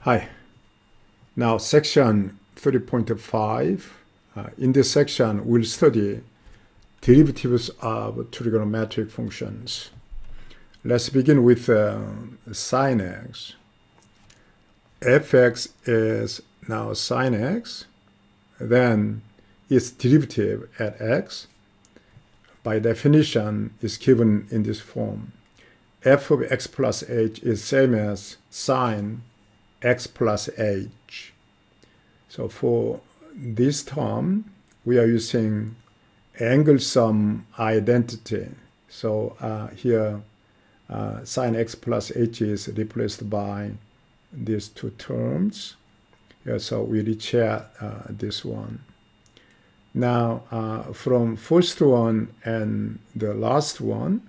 Hi. Now section 3.5. In this section, we'll study derivatives of trigonometric functions. Let's begin with sine x. fx is now sine x. Then its derivative at x, by definition, is given in this form. F of x plus h is same as sine x plus h. So for this term, we are using angle sum identity. So here, sine x plus h is replaced by these two terms. Yeah, so we recheck this one. Now, from first one and the last one,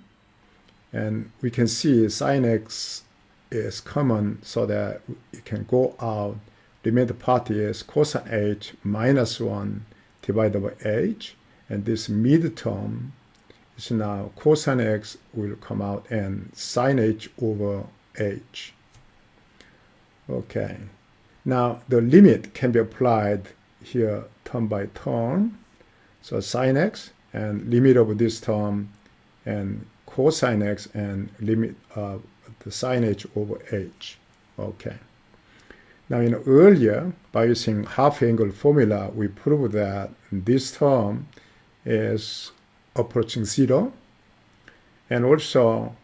and we can see sine x is common so that it can go out. The remaining part is cosine h minus 1 divided by h. And this mid-term is now cosine x will come out and sine h over h. Okay. Now, the limit can be applied here term by term. So sine x and limit of this term and cosine x and limit of the sine h over h. Okay. Now, earlier, by using half-angle formula, we proved that this term is approaching 0. And also,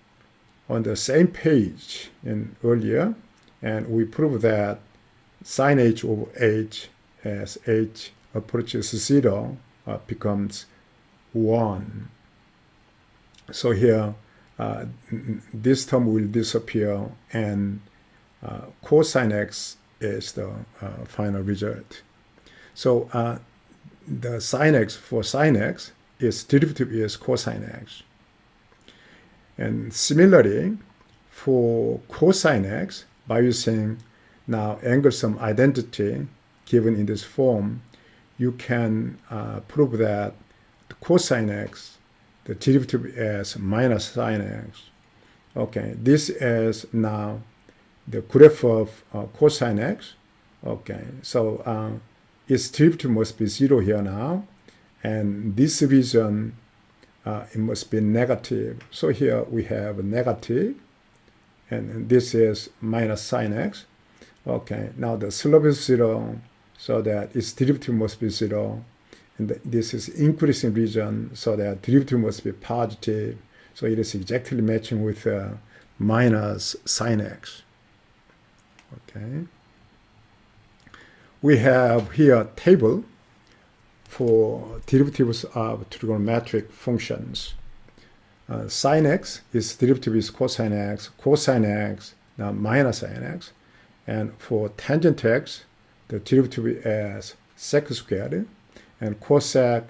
on the same page in earlier, and we proved that sine h over h as h approaches 0 becomes 1. So here, this term will disappear, and cosine x is the final result. So the sine x for sine x is derivative is cosine x. And similarly, for cosine x, by using now angle sum identity given in this form, you can prove that the cosine x, the derivative is minus sine x. Okay, this is now the graph of cosine x. Okay, so its derivative must be 0 here now, and this region it must be negative. So here we have a negative, and this is minus sine x. Okay, now the slope is 0, so that its derivative must be 0. And this is increasing region, so that derivative must be positive. So it is exactly matching with minus sine x. Okay. We have here a table for derivatives of trigonometric functions. Sine x is derivative is cosine x, now minus sine x. And for tangent x, the derivative is sec squared. And cosec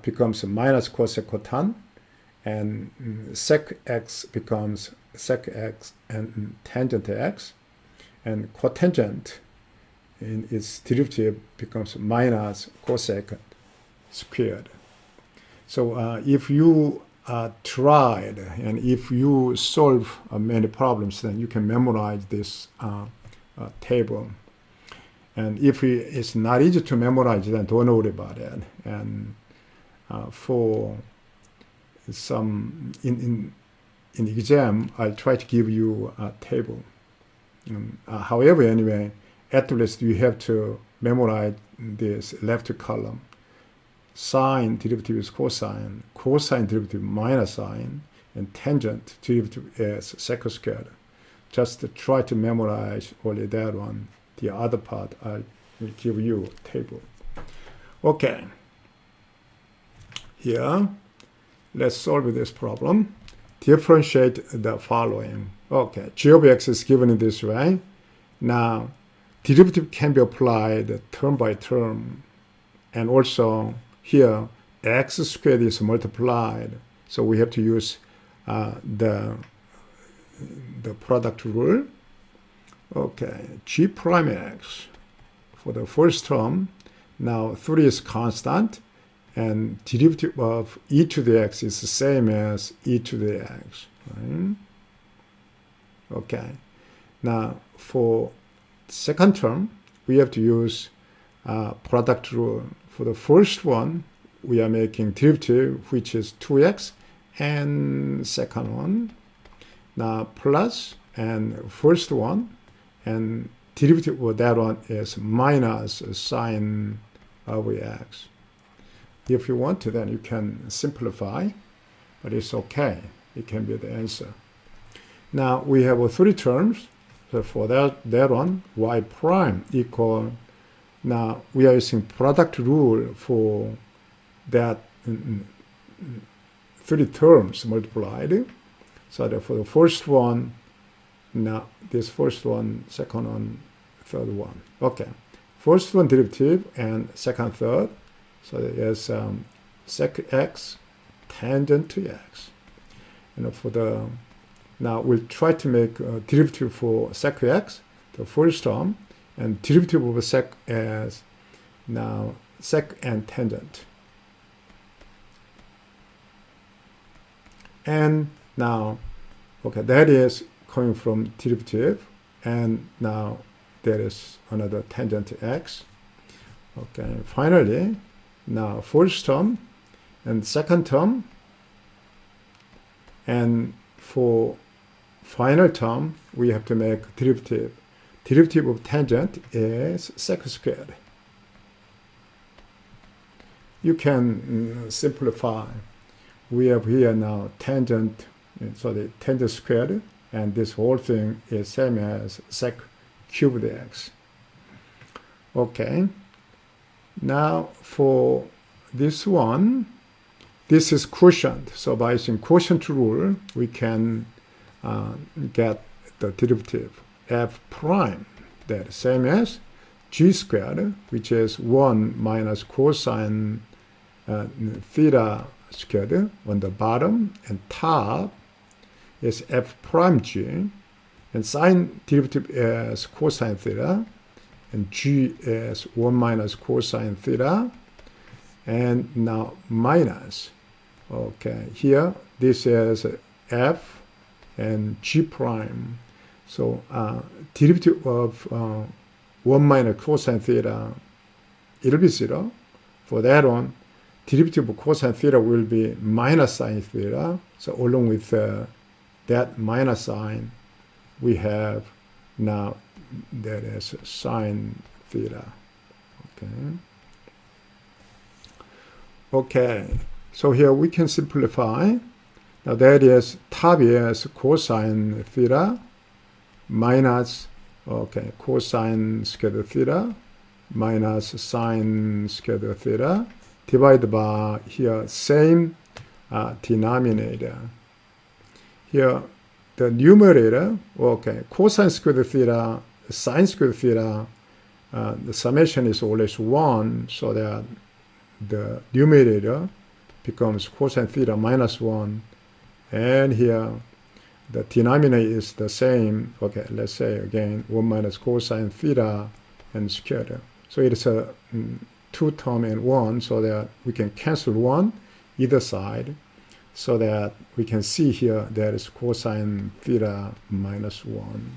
becomes minus cosec cotan, and sec x becomes sec x and tangent x, and cotangent in its derivative becomes minus cosec squared. So if you tried and if you solve many problems, then you can memorize this table. And if it's not easy to memorize, then don't worry about it. And for some in exam, I'll try to give you a table. However, anyway, at least you have to memorize this left column. Sine derivative is cosine, cosine derivative minus sine, and tangent derivative is sec squared. Just try to memorize only that one. The other part, I will give you a table. Okay. Here, let's solve this problem. Differentiate the following. Okay, g of x is given in this way. Now, derivative can be applied term by term. And also, here, x squared is multiplied. So we have to use the product rule. Okay, g prime x for the first term. Now 3 is constant, and derivative of e to the x is the same as e to the x. Right? Okay, now for second term, we have to use product rule. For the first one, we are making derivative, which is 2x, and second one, now plus, and first one, and derivative of that one is minus sine of x. If you want to, then you can simplify, but it's okay. It can be the answer. Now we have three terms. So for that one, y prime equal, now we are using product rule for that three terms multiplied. So that for the first one, now this first one, second one, third one. Okay, first one derivative and second, third. So there's sec x tangent to x. And for the, now we'll try to make a derivative for sec x, the first term, and derivative of sec as now sec and tangent. And now, okay, that is coming from derivative, and now there is another tangent to x. Okay, finally, now first term and second term, and for final term, we have to make derivative. Derivative of tangent is sec squared. You can simplify. We have here now tangent, so the tangent squared, and this whole thing is same as sec cubed x. Okay. Now for this one, this is quotient. So by using quotient rule, we can get the derivative f prime, that same as g squared, which is 1 minus cosine theta squared on the bottom, and top is f prime g, and sine derivative is cosine theta, and g is 1 minus cosine theta, and now minus. Okay, here this is f and g prime. So derivative of 1 minus cosine theta, it will be 0. For that one, derivative of cosine theta will be minus sine theta. So along with that minus sign, we have now that is sine theta. Okay. Okay. So here we can simplify. Now that is top is cosine theta minus, okay, cosine squared theta minus sine squared theta divided by here same denominator. Here the numerator, okay, cosine squared theta, sine squared theta, the summation is always 1, so that the numerator becomes cosine theta minus 1, and here the denominator is the same. Okay, let's say again 1 minus cosine theta and squared. So it's a 2 term and 1, so that we can cancel 1 either side, so that we can see here that is cosine theta minus 1.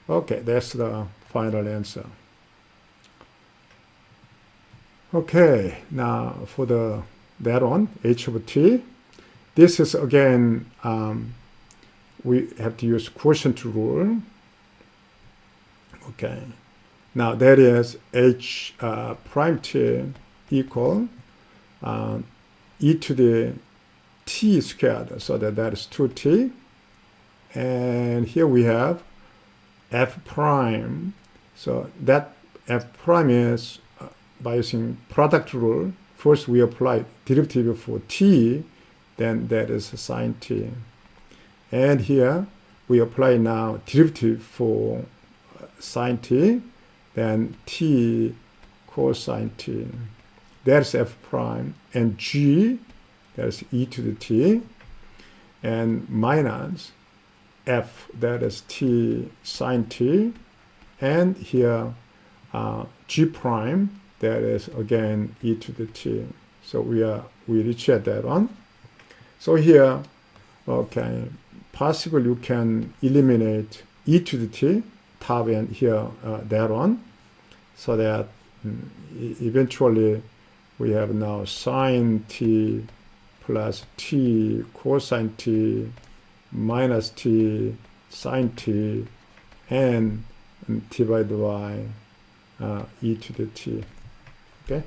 Okay, that's the final answer. Okay, now for that one, h of t, this is again, we have to use quotient rule. Okay, now that is h prime t equal e to the t squared, so that is 2t, and here we have f prime. So that f prime is by using product rule. First we apply derivative for t, then that is sine t, and here we apply now derivative for sine t, then t cosine t. That's f prime, and g, that's e to the t, and minus f, that is t sine t, and here g prime, that is again e to the t. So we reach at that one. So here, okay, possibly you can eliminate e to the t, top and here that one, so that eventually we have now sine t plus t cosine t minus t sine t and divided by e to the t. Okay.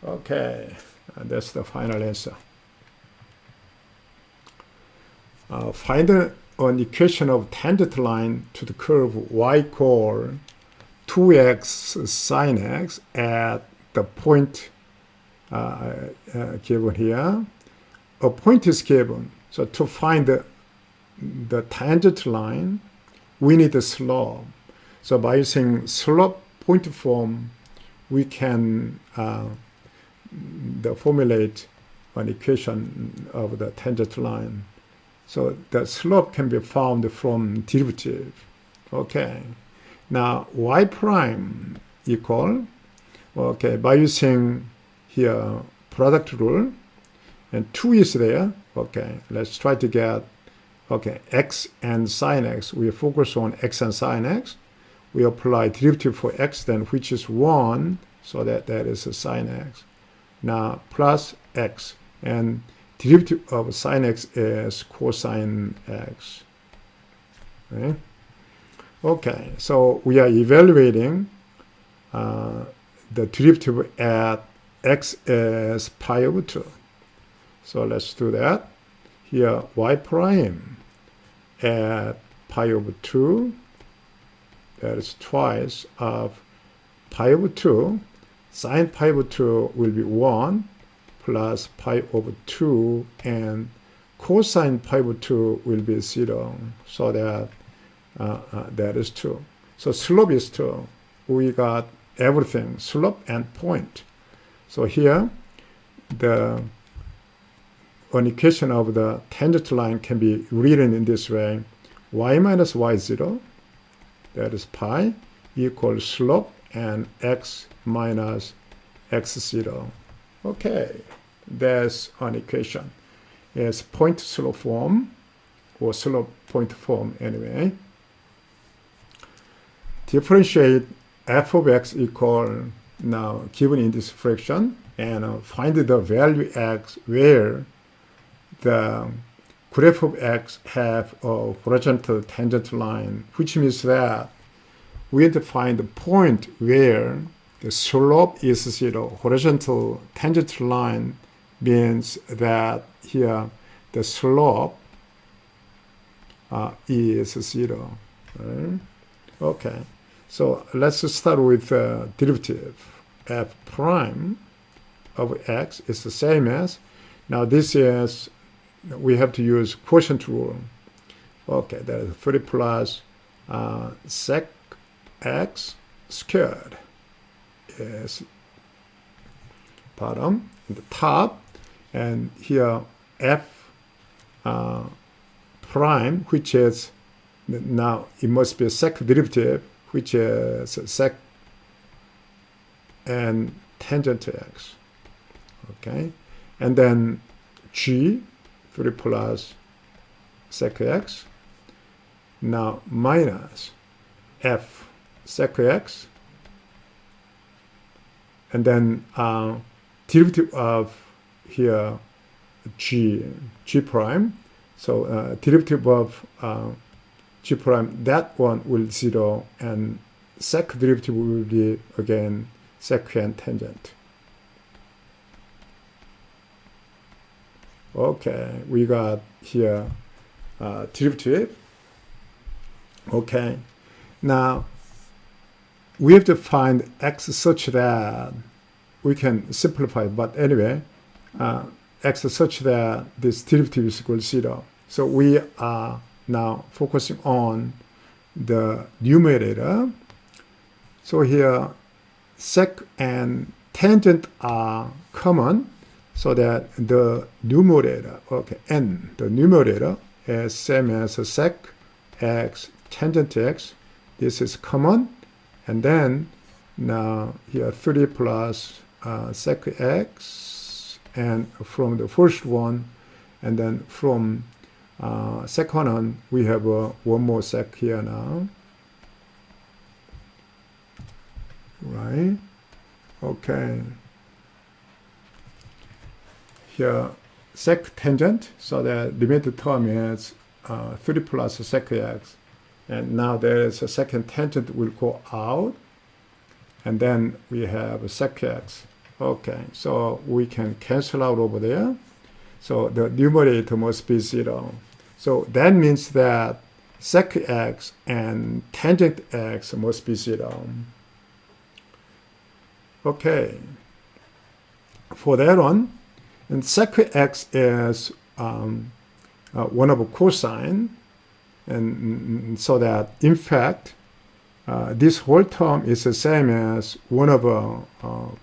Okay, that's the final answer. Find an equation of tangent line to the curve y equal 2x sine x at the point given here. A point is given. So to find the tangent line, we need the slope. So by using slope point form, we can formulate an equation of the tangent line. So the slope can be found from derivative. Okay. Now y prime equal, okay, by using here product rule, and 2 is there. Okay, let's try to get, okay, x and sine x. We focus on x and sine x. We apply derivative for x then, which is 1, so that is a sine x. Now plus x, and derivative of sine x is cosine x. Okay, okay, so we are evaluating the derivative at x is pi over 2. So let's do that. Here y prime at pi over 2, that is twice of pi over 2. Sine pi over 2 will be 1 plus pi over 2, and cosine pi over 2 will be 0, so that that is 2. So slope is 2. We got everything, slope and point. So here an equation of the tangent line can be written in this way: y minus y0, that is pi, equals slope and x minus x0. Okay, that's an equation. It's point slope form, or slope point form anyway. Differentiate f of x equal, now given in this fraction, and find the value x where the graph of x have a horizontal tangent line, which means that we have to find the point where the slope is 0. Horizontal tangent line means that here the slope is 0. Right? Okay, so let's start with derivative. F prime of x is the same as, now this is, we have to use quotient rule. Okay, that is 3 plus sec x squared is bottom, and the top, and here f prime, which is, now it must be a sec derivative, which is sec and tangent to x. Okay, and then g, 3 plus sec x, now minus f sec x, and then derivative of here g prime. So derivative of g prime, that one will 0, and sec derivative will be again secant tangent. Okay, we got here derivative. Okay, now we have to find x such that we can simplify, but anyway, x such that this derivative is equal to 0. So we are now focusing on the numerator. So here sec and tangent are common, so that the numerator, okay, n, the numerator is same as sec x tangent x. This is common, and then now here 3 plus sec x, and from the first one, and then from second one we have one more sec here now, right? Okay. Here, sec tangent, so the limited term is 3 plus sec x. And now there is a second tangent will go out. And then we have sec x. Okay, so we can cancel out over there. So the numerator must be 0. So that means that sec x and tangent x must be 0. Okay. For that one, and sec x is 1 over cosine. And so that, in fact, this whole term is the same as 1 over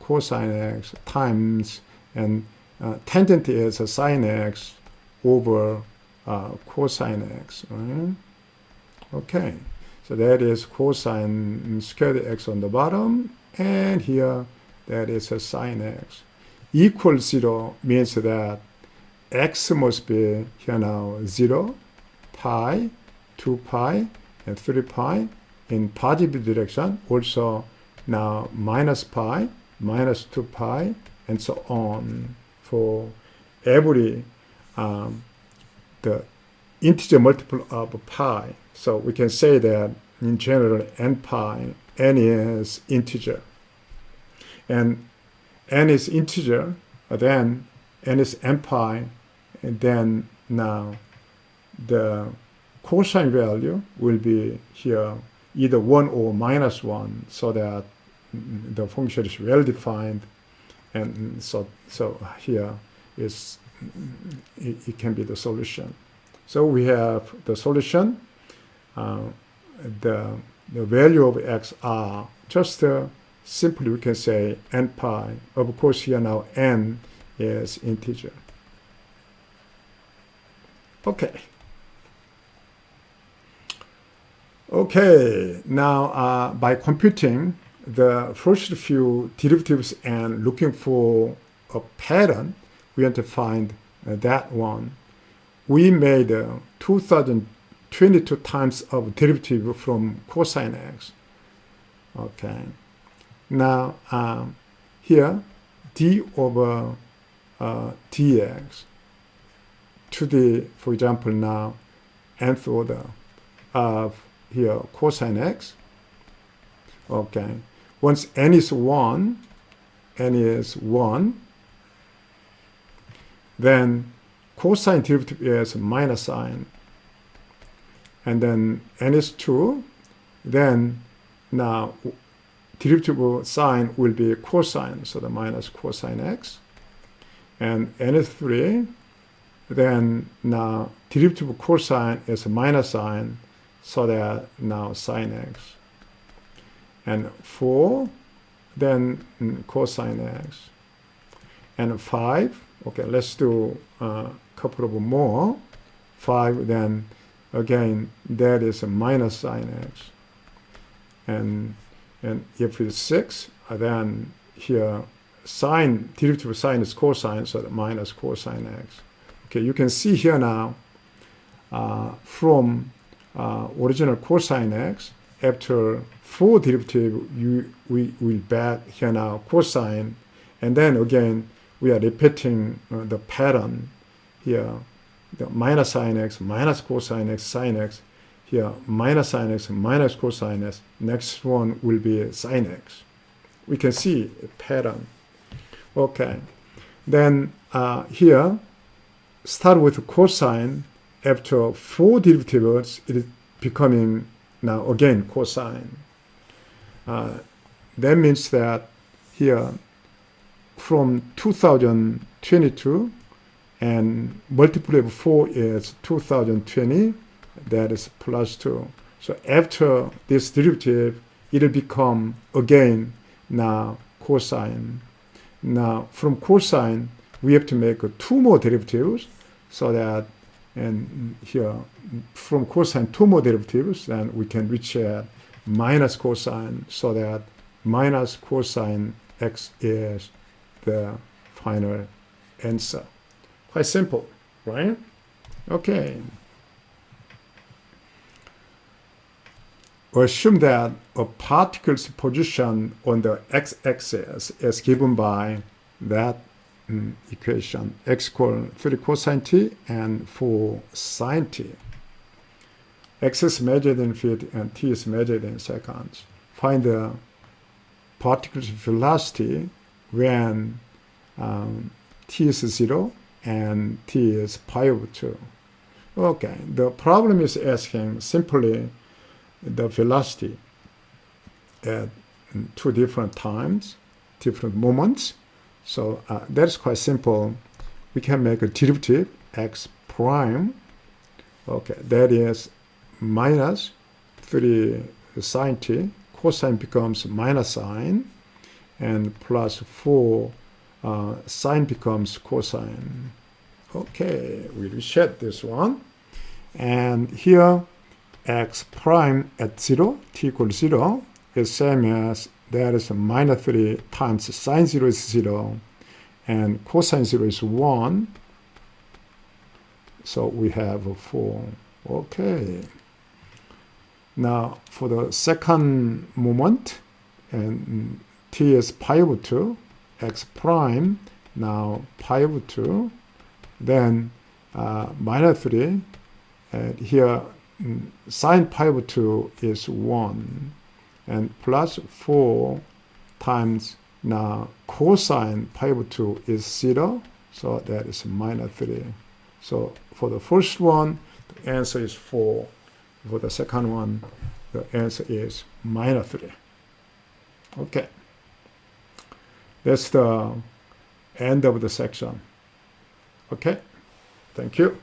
cosine x times, and tangent is a sine x over cosine x, right? Okay, so that is cosine squared x on the bottom, and here that is a sine x. Equal 0 means that x must be here now 0, pi, 2 pi, and 3 pi in positive direction. Also now minus pi, minus 2 pi, and so on for every the integer multiple of pi. So we can say that in general n pi, n is integer. And n is integer, then n is n pi, and then now the cosine value will be here either 1 or minus 1, so that the function is well defined. And so here is it can be the solution. So we have the solution. The value of x are just simply we can say n pi. Of course here now n is integer. Okay. Okay, now by computing the first few derivatives and looking for a pattern, we want to find that one. We made 2022 times of derivative from cosine x. Okay, now here d over dx to the, for example, now nth order of here cosine x. Okay, once n is 1, then cosine derivative is minus sine. And then n is 2, then now derivative of sine will be cosine, so the minus cosine x. And n is 3, then now derivative of cosine is minus sine, so that now sine x. And 4, then cosine x. And 5, okay, let's do a couple of more. 5, then again, that is a minus sine x. And if it's 6, then here sine, derivative of sine is cosine, so that minus cosine x. Okay, you can see here now from original cosine x, after 4 derivative, we will back here now cosine, and then again we are repeating the pattern here, the minus sine x, minus cosine x, sine x, here minus sine x, minus cosine x, next one will be sine x. We can see a pattern. Okay, then here start with cosine. After 4 derivatives, it is becoming now again cosine. That means that here from 2022 and multiple of 4 is 2020, that is plus 2. So after this derivative, it will become again now cosine. Now from cosine, we have to make 2 more derivatives, so that, and here from cosine 2 more derivatives, then we can reach minus cosine, so that minus cosine x is the final answer. Quite simple, right? Okay. assume that a particle's position on the x-axis is given by that equation, x equals 3 cosine t and 4 sine t. X is measured in feet and t is measured in seconds. Find the particle's velocity when t is 0 and t is pi over 2. Okay, the problem is asking simply the velocity at two different times, different moments. So that's quite simple. We can make a derivative x prime. Okay, that is minus 3 sine t. Cosine becomes minus sine, and plus 4 sine becomes cosine. Okay, we reset this one. And here, x prime at 0, t equals 0, is same as that is minus 3 times sine 0 is 0, and cosine 0 is 1. So we have 4. Okay. Now, for the second moment, and t is pi over 2, x prime, now pi over 2, then minus 3, and here sine pi over 2 is 1, and plus 4 times now cosine pi over 2 is 0, so that is minus 3. So for the first one, the answer is 4. For the second one, the answer is minus 3. Okay. That's the end of the section. Okay. Thank you.